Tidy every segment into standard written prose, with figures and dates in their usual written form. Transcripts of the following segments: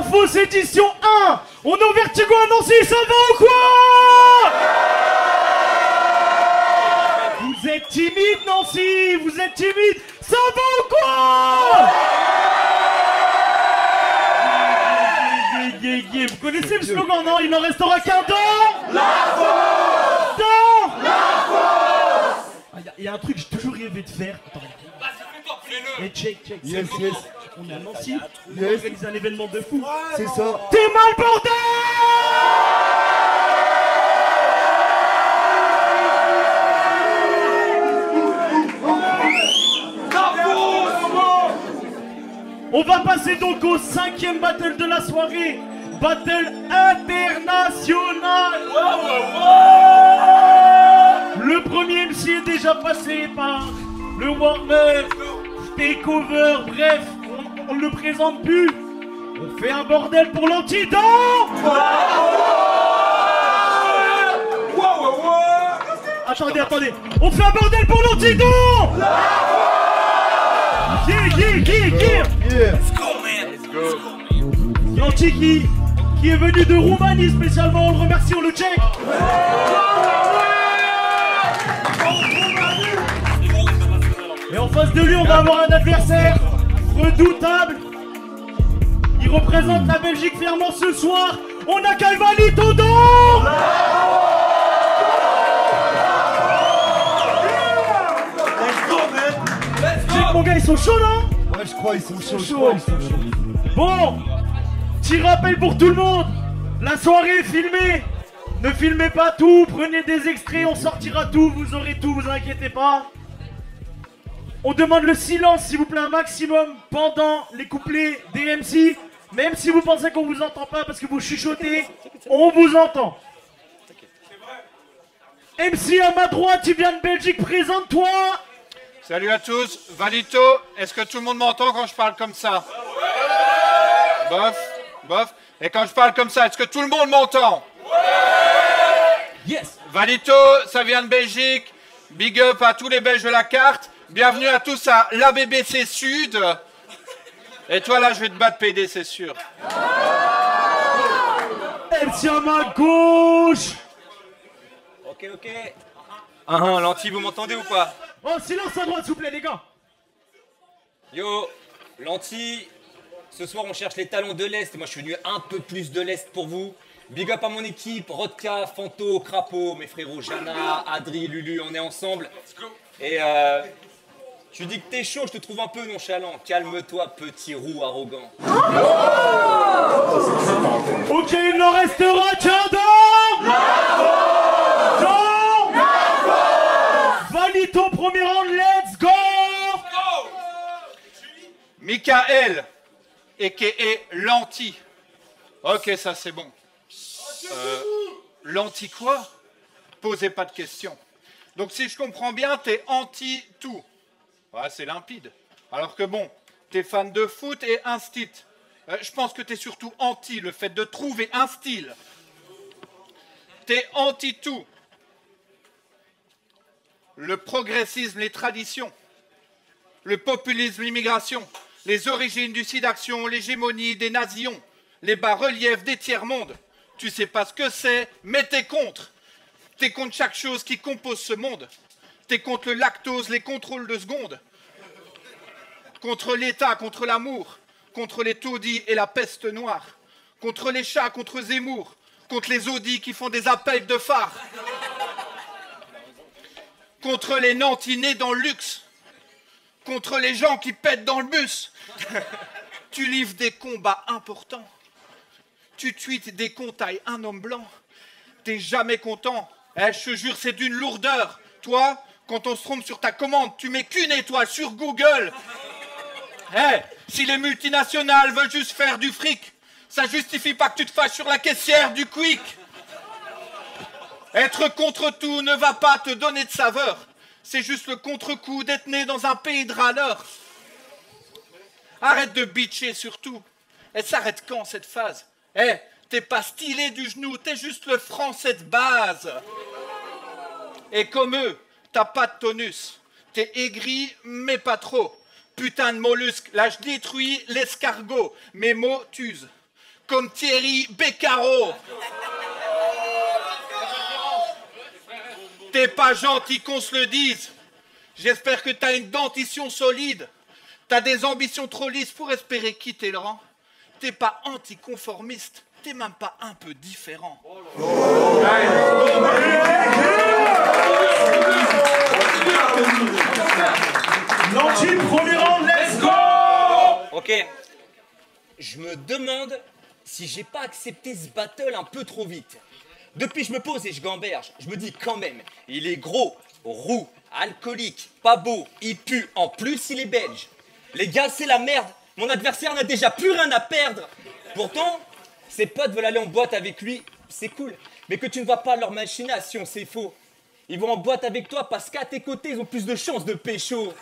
Infos édition 1. On est au Vertigo à Nancy, ça va ou quoi? Vous êtes timide Nancy, vous êtes timide, ça va ou quoi? Vous connaissez le slogan, non? Il n'en restera qu'un dans la force. Dans la force. Il y a un truc que j'ai toujours rêvé de faire. Attends. Et check. Yes. On est à Nancy, on organise un événement de fou. C'est ça. T'es mal bordel! On va passer donc au 5e battle de la soirée. Battle international. Le premier MC est déjà passé par le Warner, Takeover, bref, on ne le présente plus. On fait un bordel pour l'Antidon. Attendez, on fait un bordel pour l'Antidon. L'Anti qui est venu de Roumanie spécialement, on le remercie, on le check. Et en face de lui, on va avoir un adversaire redoutable. Il représente la Belgique fièrement ce soir. On a Calvali Todon. Mon gars, ils sont chauds là. Ouais, je crois, ils sont chauds. Bon, petit rappel pour tout le monde. La soirée est filmée. Ne filmez pas tout, prenez des extraits, on sortira tout, vous aurez tout, vous inquiétez pas. On demande le silence, s'il vous plaît, un maximum pendant les couplets des MC. Même si vous pensez qu'on vous entend pas parce que vous chuchotez, on vous entend. MC à ma droite, tu viens de Belgique, présente-toi. Salut à tous, Valito, est-ce que tout le monde m'entend quand je parle comme ça? Bof. Et quand je parle comme ça, est-ce que tout le monde m'entend? Yes. Valito, ça vient de Belgique. Big up à tous les Belges de la carte. Bienvenue à tous à l'ABBC Sud. Et toi là, je vais te battre PD, c'est sûr. MC à ma gauche. Ok. Lanty, vous m'entendez ou pas? Oh, silence à droite, s'il vous plaît, les gars. Yo, Lanty, ce soir on cherche les talents de l'Est et moi je suis venu un peu plus de l'Est pour vous. Big up à mon équipe, Rodka, Fanto, Crapo, mes frérots Jana, Adri, Lulu, on est ensemble. Et tu dis que t'es chaud, je te trouve un peu nonchalant. Calme-toi, petit roux arrogant. Ok, il n'en restera qu'un dans Valito, premier round, let's go. Michael, a.k.a. Lanty. Ok, ça c'est bon. Lanty quoi? Posez pas de questions. Donc si je comprends bien, t'es anti-tout. Ouais, c'est limpide. Alors que bon, t'es fan de foot et instit. Je pense que t'es surtout anti le fait de trouver un style. T'es anti-tout. Le progressisme, les traditions. Le populisme, l'immigration. Les origines du SIDAction, l'hégémonie des nations. Les bas-reliefs des tiers-mondes. Tu sais pas ce que c'est, mais t'es contre. T'es contre chaque chose qui compose ce monde. T'es contre le lactose, les contrôles de seconde. Contre l'État, contre l'amour. Contre les taudis et la peste noire. Contre les chats, contre Zemmour. Contre les Audi qui font des appels de phare. Contre les nantis nés dans le luxe. Contre les gens qui pètent dans le bus. Tu livres des combats importants. Tu tweets des comptes à un homme blanc. T'es jamais content. Je te jure, c'est d'une lourdeur. Toi, quand on se trompe sur ta commande, tu mets qu'une étoile sur Google. Si les multinationales veulent juste faire du fric, ça justifie pas que tu te fâches sur la caissière du Quick. Être contre tout ne va pas te donner de saveur. C'est juste le contre-coup d'être né dans un pays de râleurs. Arrête de bitcher surtout. Elle s'arrête quand cette phase? T'es pas stylé du genou, t'es juste le français de base. Et comme eux, t'as pas de tonus. T'es aigri, mais pas trop. Putain de mollusque, là je détruis l'escargot. Mes mots t'usent. comme Thierry Beccaro. T'es pas gentil qu'on se le dise. J'espère que t'as une dentition solide. T'as des ambitions trop lisses pour espérer quitter le rang. T'es pas anticonformiste. T'es même pas un peu différent. Lanty, premier round, let's go! Ok. Je me demande si j'ai pas accepté ce battle un peu trop vite. Depuis je me pose et je gamberge, je me dis quand même, il est gros, roux, alcoolique, pas beau, il pue, en plus il est belge. Les gars, c'est la merde. Mon adversaire n'a déjà plus rien à perdre. Pourtant, ses potes veulent aller en boîte avec lui, c'est cool. Mais que tu ne vois pas leur machination, c'est faux. Ils vont en boîte avec toi parce qu'à tes côtés, ils ont plus de chances de pécho.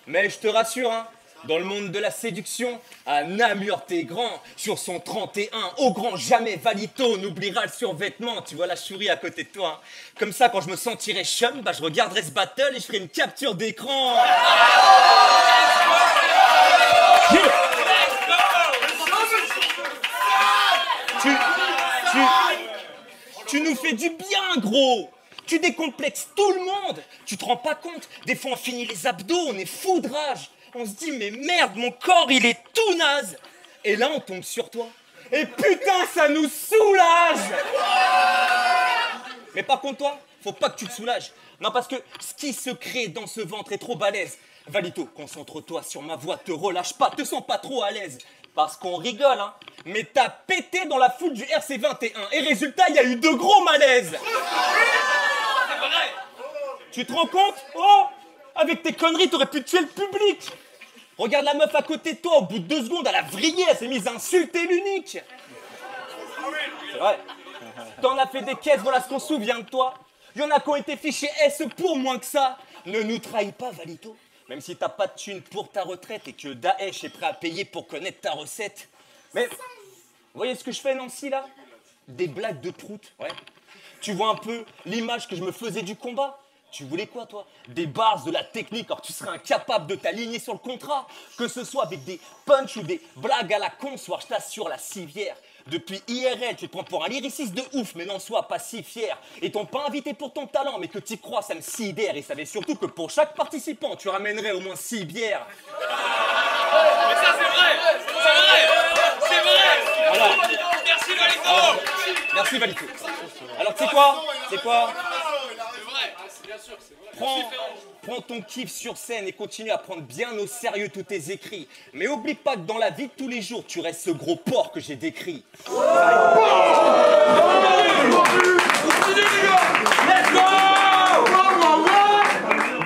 Mais je te rassure, hein, dans le monde de la séduction, à Namur t'es grand, sur son 31, au grand jamais Valito n'oubliera le survêtement. Tu vois la souris à côté de toi, hein. Comme ça, quand je me sentirai chum, bah, je regarderai ce battle et je ferai une capture d'écran. Tu nous fais du bien, gros. Tu décomplexes tout le monde. Tu te rends pas compte? Des fois, on finit les abdos, on est fou de rage. On se dit, mais merde, mon corps, il est tout naze. Et là, on tombe sur toi. Et putain, ça nous soulage. Mais par contre, toi, faut pas que tu te soulages. Non, parce que ce qui se crée dans ce ventre est trop balèze. Valito, concentre-toi sur ma voix, te relâche pas, te sens pas trop à l'aise. Parce qu'on rigole, hein. Mais t'as pété dans la foule du RC21. Et résultat, il y a eu de gros malaises. Tu te rends compte? Oh, avec tes conneries, t'aurais pu tuer le public. Regarde la meuf à côté de toi, au bout de 2 secondes, elle a vrillé, elle s'est mise à insulter l'unique. C'est vrai. T'en as fait des caisses, voilà ce qu'on se souvient de toi. Il y en a qui ont été fichés S pour moins que ça. Ne nous trahis pas, Valito. Même si t'as pas de thune pour ta retraite et que Daesh est prêt à payer pour connaître ta recette. Mais, vous voyez ce que je fais, Nancy, là? Des blagues de prout, ouais. Tu vois un peu l'image que je me faisais du combat? Tu voulais quoi, toi? Des bars, de la technique, alors tu serais incapable de t'aligner sur le contrat. Que ce soit avec des punchs ou des blagues à la con, soit je t'assure la civière. Depuis IRL, tu te prends pour un lyriciste de ouf, mais n'en sois pas si fier. Et t'ont pas invité pour ton talent, mais que t'y crois, ça me sidère. Et savais surtout que pour chaque participant, tu ramènerais au moins 6 bières. Mais ça, c'est vrai! C'est vrai! C'est vrai! Alors, Merci, Valito! merci, Valito. Alors, tu sais quoi? C'est quoi? Prends ton kiff sur scène et continue à prendre bien au sérieux tous tes écrits. Mais oublie pas que dans la vie de tous les jours, tu restes ce gros porc que j'ai décrit.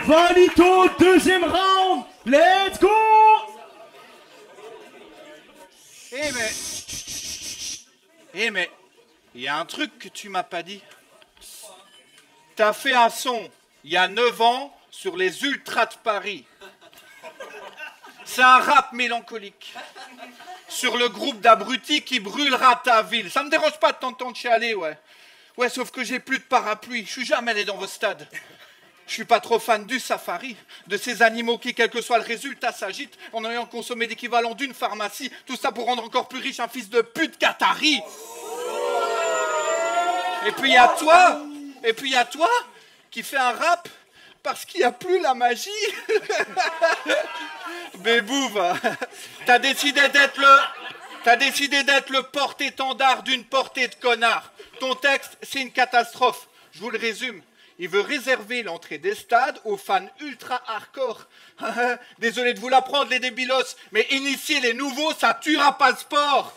Valito, deuxième round, let's go! Mais, il y a un truc que tu m'as pas dit. T'as fait un son, il y a 9 ans, sur les ultras de Paris. C'est un rap mélancolique. Sur le groupe d'abrutis qui brûlera ta ville. Ça me dérange pas de t'entendre chialer, ouais. Ouais, sauf que j'ai plus de parapluie. Je suis jamais allé dans vos stades. Je suis pas trop fan du safari, de ces animaux qui, quel que soit le résultat, s'agitent en ayant consommé l'équivalent d'une pharmacie. Tout ça pour rendre encore plus riche un fils de pute qatari. Et puis il y a toi, qui fait un rap parce qu'il n'y a plus la magie. Bébouve, t'as décidé d'être le porte-étendard d'une portée de connards. Ton texte, c'est une catastrophe. Je vous le résume. Il veut réserver l'entrée des stades aux fans ultra hardcore. Désolé de vous l'apprendre, les débilos, mais initier les nouveaux, ça tuera pas le sport.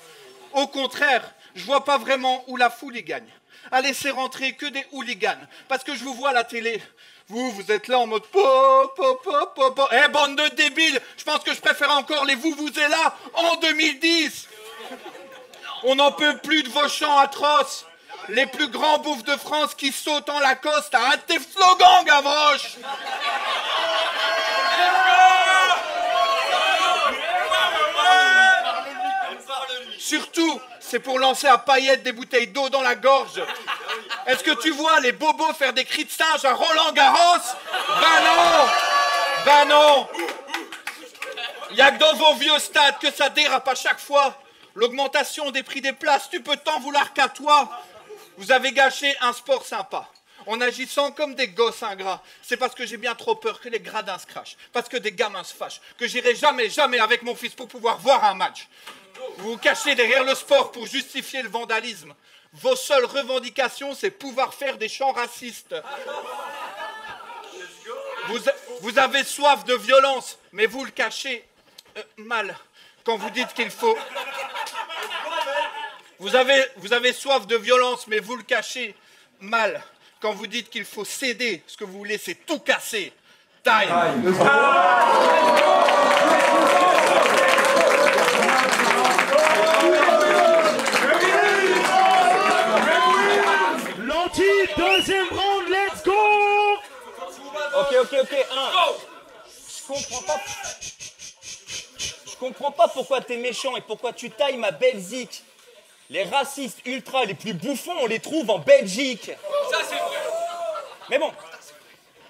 Au contraire, je vois pas vraiment où la foule y gagne. À laisser rentrer que des hooligans. Parce que je vous vois à la télé. Vous êtes là en mode po. Eh, bande de débiles, je pense que je préfère encore les vous êtes là en 2010. On n'en peut plus de vos chants atroces. Les plus grands bouffes de France qui sautent en Lacoste. Arrête tes slogans, Gavroche. Surtout, c'est pour lancer à paillettes des bouteilles d'eau dans la gorge. Est-ce que tu vois les bobos faire des cris de singe à Roland Garros? Ben non. Il n'y a que dans vos vieux stades que ça dérape à chaque fois. L'augmentation des prix des places, tu peux t'en vouloir qu'à toi. Vous avez gâché un sport sympa. En agissant comme des gosses ingrats. C'est parce que j'ai bien trop peur que les gradins se crachent. Parce que des gamins se fâchent. Que j'irai jamais avec mon fils pour pouvoir voir un match. Vous vous cachez derrière le sport pour justifier le vandalisme. Vos seules revendications, c'est pouvoir faire des chants racistes. Vous avez soif de violence, mais vous le cachez mal. Quand vous dites qu'il faut... Vous avez soif de violence, mais vous le cachez mal. Quand vous dites qu'il faut céder, ce que vous voulez, c'est tout casser. Time. Lanty, deuxième round, let's go! Ok. Je comprends pas pourquoi t'es méchant et pourquoi tu tailles ma belle zik. Les racistes ultra les plus bouffons, on les trouve en Belgique. Ça, c'est vrai. Mais bon,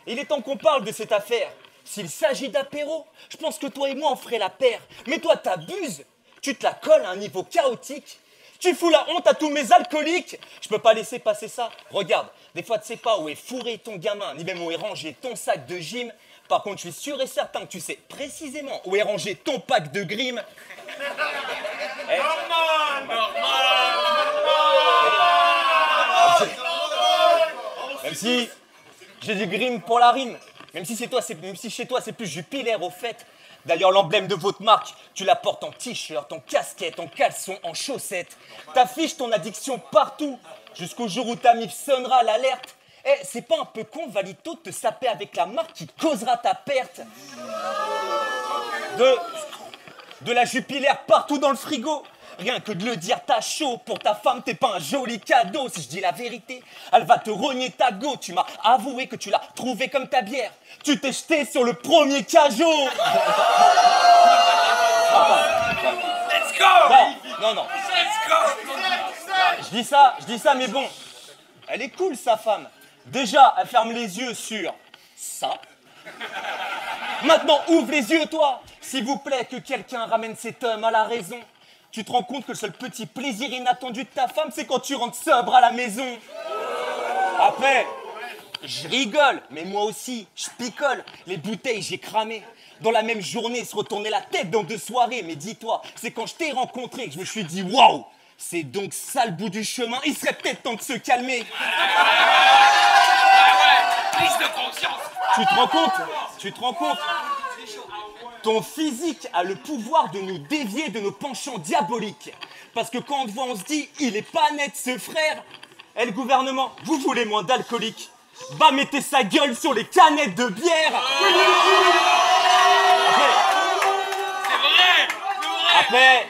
il est temps qu'on parle de cette affaire. S'il s'agit d'apéro, je pense que toi et moi on ferait la paire. Mais toi t'abuses, tu te la colles à un niveau chaotique. Tu fous la honte à tous mes alcooliques. Je peux pas laisser passer ça. Regarde, des fois tu sais pas où est fourré ton gamin, ni même où est rangé ton sac de gym. Par contre, je suis sûr et certain que tu sais précisément où est rangé ton pack de Grimm. Même si j'ai du Grimm pour la rime, même si chez toi c'est plus Jupiler au fait. D'ailleurs l'emblème de votre marque, tu la portes en t-shirt, en casquette, en caleçon, en chaussettes. T'affiches ton addiction partout, jusqu'au jour où ta mif sonnera l'alerte. Eh, c'est pas un peu con, Valito, de te saper avec la marque qui causera ta perte. De la Jupiler partout dans le frigo. Rien que de le dire, t'as chaud. Pour ta femme, t'es pas un joli cadeau. Si je dis la vérité, elle va te rogner ta go. Tu m'as avoué que tu l'as trouvé comme ta bière. Tu t'es jeté sur le premier cajot. Let's go! Non. Let's go! Je dis ça, mais bon. Elle est cool, sa femme. Déjà, elle ferme les yeux sur ça. Maintenant, ouvre les yeux, toi. S'il vous plaît, que quelqu'un ramène cet homme à la raison. Tu te rends compte que le seul petit plaisir inattendu de ta femme, c'est quand tu rentres sobre à la maison. Après, je rigole, mais moi aussi, je picole. Les bouteilles, j'ai cramé. Dans la même journée, se retourner la tête dans 2 soirées. Mais dis-toi, c'est quand je t'ai rencontré que je me suis dit, waouh, c'est donc ça le bout du chemin. Il serait peut-être temps de se calmer. Prise de conscience. Tu te rends compte Ton physique a le pouvoir de nous dévier de nos penchants diaboliques. Parce que quand on te voit, on se dit, il est pas net ce frère. Eh le gouvernement, vous voulez moins d'alcooliques? Bah mettez sa gueule sur les canettes de bière. C'est vrai.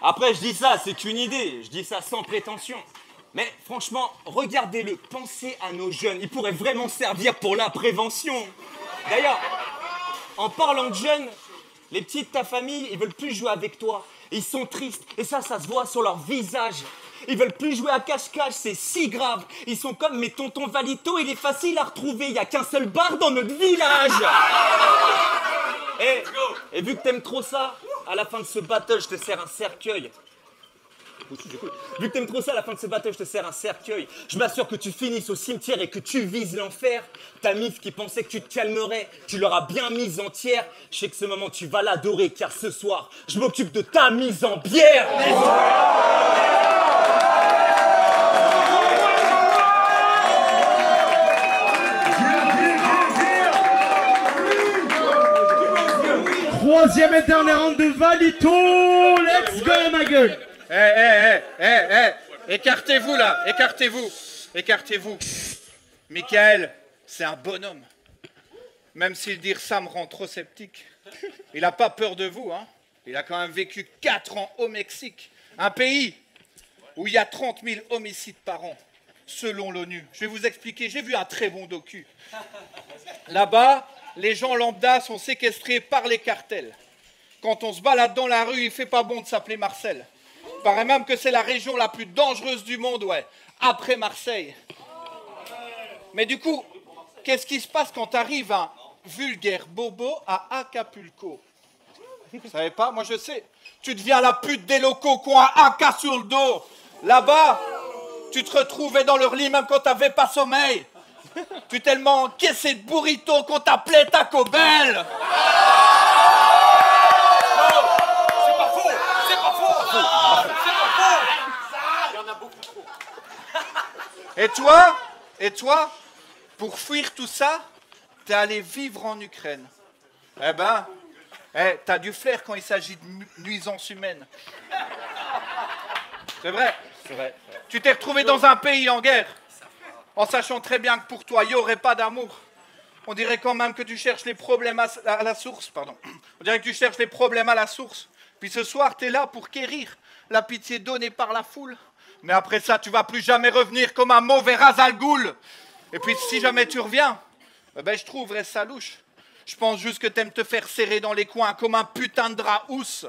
Après je dis ça, c'est qu'une idée. Je dis ça sans prétention. Mais franchement, regardez-le, pensez à nos jeunes. Ils pourraient vraiment servir pour la prévention. D'ailleurs, en parlant de jeunes, les petits de ta famille, ils veulent plus jouer avec toi. Ils sont tristes, et ça se voit sur leur visage. Ils veulent plus jouer à cache-cache, c'est si grave. Ils sont comme mes tontons Valito, il est facile à retrouver. Il n'y a qu'un seul bar dans notre village. Et vu que t'aimes trop ça, à la fin de ce battle, je te sers un cercueil. Vu que t'aimes trop ça, à la fin de ce battle, je te sers un cercueil. Je m'assure que tu finisses au cimetière et que tu vises l'enfer. Ta mif qui pensait que tu te calmerais, tu l'auras bien mise entière. Je sais que ce moment, tu vas l'adorer, car ce soir, je m'occupe de ta mise en bière. Troisième et dernier round de Valito. Let's go, ma gueule. Écartez-vous là, écartez-vous. Michael, c'est un bonhomme. Même si le dire ça me rend trop sceptique. Il n'a pas peur de vous, hein. Il a quand même vécu 4 ans au Mexique. Un pays où il y a 30 000 homicides par an, selon l'ONU. Je vais vous expliquer, j'ai vu un très bon docu. Là-bas, les gens lambda sont séquestrés par les cartels. Quand on se balade dans la rue, il ne fait pas bon de s'appeler Marcel. Il paraît même que c'est la région la plus dangereuse du monde, ouais, après Marseille. Mais du coup, qu'est-ce qui se passe quand t'arrives un vulgaire bobo à Acapulco? Vous savez pas? Moi je sais. Tu deviens la pute des locaux qui ont un AK sur le dos. Là-bas, tu te retrouvais dans leur lit même quand t'avais pas sommeil. Tu tellement encaissé de burritos qu'on t'appelait Taco Bell. C'est pas faux. C'est pas faux. C'est pas faux. Il y en a beaucoup trop. Et toi, pour fuir tout ça, t'es allé vivre en Ukraine. Eh ben, t'as du flair quand il s'agit de nuisances humaines. C'est vrai. C'est vrai. Tu t'es retrouvé dans un pays en guerre, en sachant très bien que pour toi, il n'y aurait pas d'amour. On dirait quand même que tu cherches les problèmes à la source, pardon. On dirait que tu cherches les problèmes à la source. Puis ce soir, t'es là pour quérir la pitié donnée par la foule. Mais après ça, tu vas plus jamais revenir comme un mauvais Razalgoul. Et puis si jamais tu reviens, ben, je trouverais ça louche. Je pense juste que t'aimes te faire serrer dans les coins comme un putain de drap housse.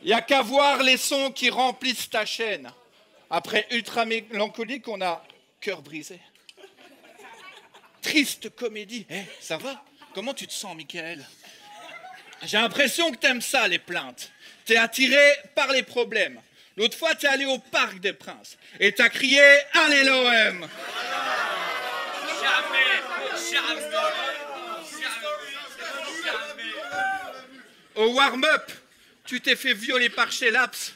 Il n'y a qu'à voir les sons qui remplissent ta chaîne. Après Ultra Mélancolique, on a Cœur brisé. Triste comédie. Ça va? Comment tu te sens, Michael? J'ai l'impression que t'aimes ça, les plaintes. T'es attiré par les problèmes. L'autre fois, t'es allé au Parc des Princes et t'as crié « Allez l'OM » Au warm-up, tu t'es fait violer par Shellaps,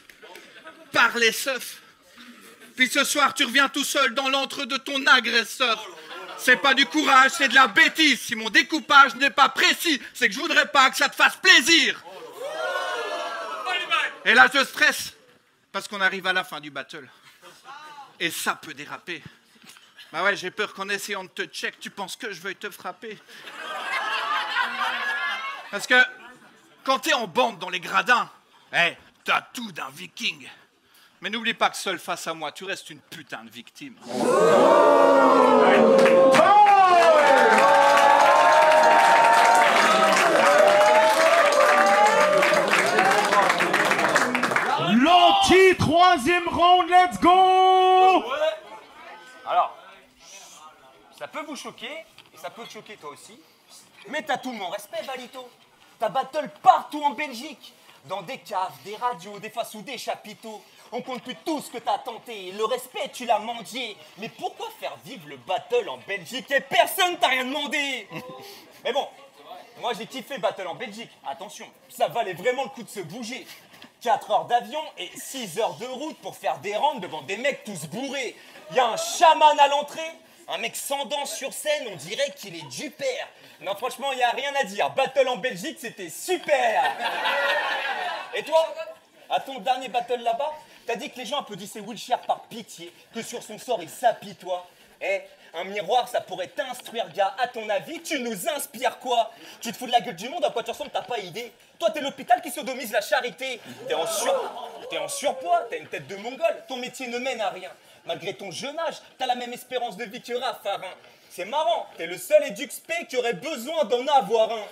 par les seufs. Puis ce soir, tu reviens tout seul dans l'antre de ton agresseur. C'est pas du courage, c'est de la bêtise. Si mon découpage n'est pas précis, c'est que je voudrais pas que ça te fasse plaisir. Et là, je stresse, parce qu'on arrive à la fin du battle. Et ça peut déraper. Bah ouais, j'ai peur qu'en essayant de te check, tu penses que je veuille te frapper. Parce que quand t'es en bande dans les gradins, t'as tout d'un viking. Mais n'oublie pas que seul face à moi, tu restes une putain de victime. L'anti, troisième round, let's go! Alors, ça peut vous choquer, et ça peut te choquer toi aussi, mais t'as tout mon respect, Valito. T'as battle partout en Belgique, dans des caves, des radios, des fois sous des chapiteaux. On compte plus tout ce que t'as tenté, le respect tu l'as mendié. Mais pourquoi faire vivre le battle en Belgique et personne t'a rien demandé? Mais bon, moi j'ai kiffé battle en Belgique, attention, ça valait vraiment le coup de se bouger. 4 heures d'avion et 6 heures de route pour faire des rangs devant des mecs tous bourrés. Il y a un chaman à l'entrée, un mec sans dents sur scène, on dirait qu'il est du père. Non, franchement, il n'y a rien à dire. Battle en Belgique, c'était super. Et toi, à ton dernier battle là-bas, t'as dit que les gens applaudissaient Wilshere par pitié, que sur son sort, il s'apitoie. Un miroir, ça pourrait t'instruire, gars. À ton avis, tu nous inspires quoi? Tu te fous de la gueule du monde, à quoi tu ressembles, t'as pas idée. Toi, t'es l'hôpital qui sodomise la charité. T'es en surpoids, t'as une tête de mongol. Ton métier ne mène à rien. Malgré ton jeune âge, t'as la même espérance de vie que Raffarin. C'est marrant, t'es le seul EduxP qui aurait besoin d'en avoir un.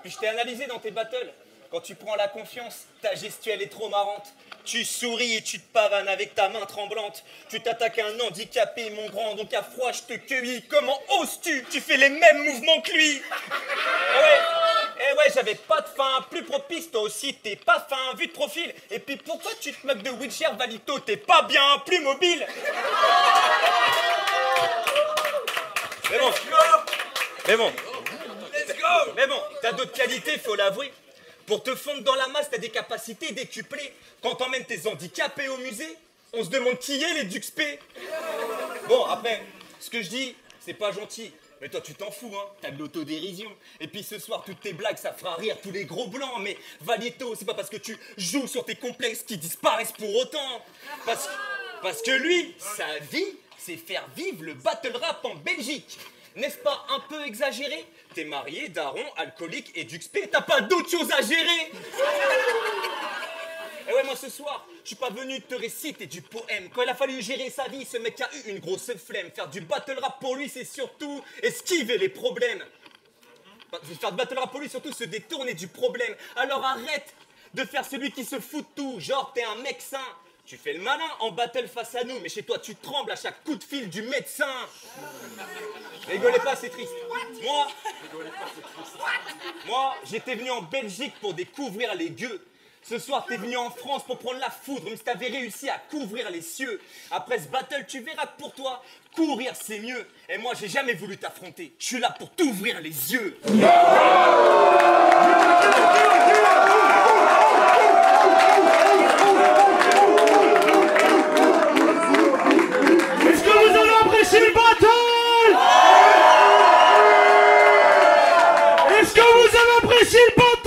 Puis je t'ai analysé dans tes battles. Quand tu prends la confiance, ta gestuelle est trop marrante. Tu souris et tu te pavanes avec ta main tremblante. Tu t'attaques à un handicapé, mon grand, donc à froid je te cueillis. Comment oses-tu? Tu fais les mêmes mouvements que lui. Ouais, j'avais pas de fin, plus propice, toi aussi, t'es pas fin, vu de profil. Et puis pourquoi tu te moques de Wilshere, Valito? T'es pas bien, plus mobile. Mais bon, t'as d'autres qualités, faut l'avouer. Pour te fondre dans la masse, t'as des capacités décuplées. Quand t'emmènes tes handicapés au musée, on se demande qui est les EduxP. Bon, après, ce que je dis, c'est pas gentil. Mais toi, tu t'en fous, hein. T'as de l'autodérision. Et puis ce soir, toutes tes blagues, ça fera rire tous les gros blancs. Mais Valito, c'est pas parce que tu joues sur tes complexes qu'ils disparaissent pour autant. Parce que lui, sa vie, c'est faire vivre le battle rap en Belgique. N'est-ce pas un peu exagéré? T'es marié, daron, alcoolique et EduxP, t'as pas d'autre chose à gérer. Et ouais, moi ce soir, je suis pas venu te réciter du poème. Quand il a fallu gérer sa vie, ce mec a eu une grosse flemme. Faire du battle rap pour lui, c'est surtout esquiver les problèmes. Faire du battle rap pour lui, surtout se détourner du problème. Alors arrête de faire celui qui se fout de tout. Genre, t'es un mec sain. Tu fais le malin en battle face à nous, mais chez toi, tu trembles à chaque coup de fil du médecin. Rigolez pas, c'est triste. Moi, j'étais venu en Belgique pour découvrir les gueux. Ce soir, t'es venu en France pour prendre la foudre, même si t'avais réussi à couvrir les cieux. Après ce battle, tu verras que pour toi, courir c'est mieux. Et moi, j'ai jamais voulu t'affronter. Je suis là pour t'ouvrir les yeux. Est-ce que vous avez apprécié le battle? Est-ce que vous avez apprécié le battle?